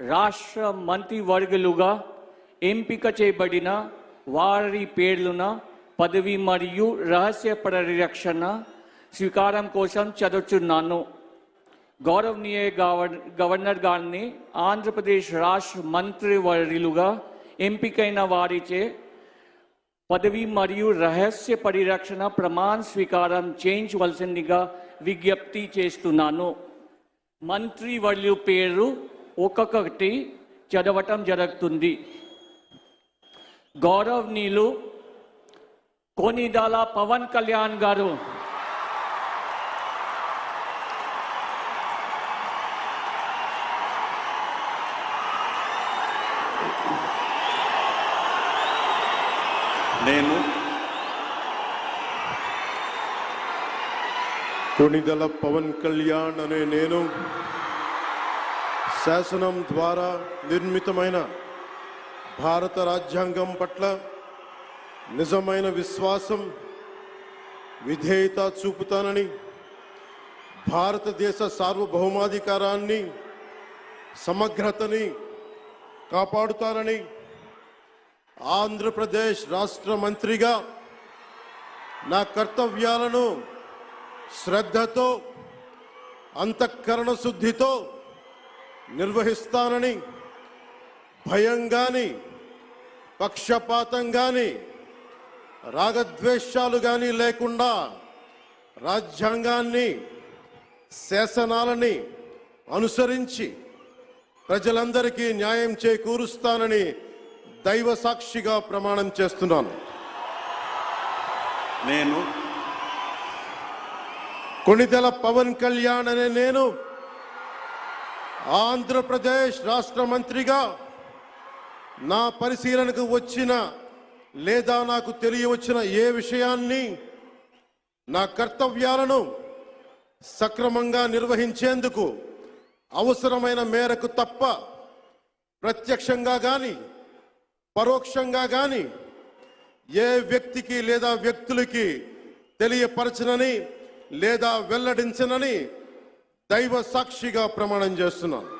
రాష్ట్ర మంత్రివర్గులుగా ఎంపిక చేయబడిన వారి పేర్లున పదవి మరియు రహస్య పరిరక్షణ స్వీకారం కోసం చదువుతున్నాను. గౌరవనీయ గవర్నర్ గారిని ఆంధ్రప్రదేశ్ రాష్ట్ర మంత్రివర్యులుగా ఎంపికైన వారిచే పదవి మరియు రహస్య పరిరక్షణ ప్రమాణ స్వీకారం చేయించవలసిందిగా విజ్ఞప్తి చేస్తున్నాను. మంత్రివర్యుల పేరు ఒక్కొక్కటి చదవటం జరుగుతుంది. గౌరవనీయులు కొనిదెల పవన్ కళ్యాణ్ గారు, నేను కొనిదెల పవన్ కళ్యాణ్ అనే నేను శాసనం ద్వారా నిర్మితమైన భారత రాజ్యాంగం పట్ల నిజమైన విశ్వాసం, విధేయత చూపుతానని, భారతదేశ సార్వభౌమాధికారాన్ని, సమగ్రతని కాపాడుతానని, ఆంధ్రప్రదేశ్ రాష్ట్ర మంత్రిగా నా కర్తవ్యాలను శ్రద్ధతో, అంతఃకరణ శుద్ధితో నిర్వహిస్తానని, భయం గాని, పక్షపాతం గాని, రాగద్వేషాలు గాని లేకుండా రాజ్యాంగాన్ని, శాసనాలని అనుసరించి ప్రజలందరికీ న్యాయం చేకూరుస్తానని దైవ సాక్షిగా ప్రమాణం చేస్తున్నాను. నేను కొనిదెల పవన్ కళ్యాణ్ అనే నేను ఆంధ్రప్రదేశ్ రాష్ట్ర మంత్రిగా నా పరిశీలనకు వచ్చిన లేదా నాకు తెలియవచ్చిన ఏ విషయాన్ని, నా కర్తవ్యాలను సక్రమంగా నిర్వహించేందుకు అవసరమైన మేరకు తప్ప ప్రత్యక్షంగా కానీ పరోక్షంగా కానీ ఏ వ్యక్తికి లేదా వ్యక్తులకి తెలియపరచనని లేదా వెల్లడించనని దైవ సాక్షిగా ప్రమాణం చేస్తున్నాను.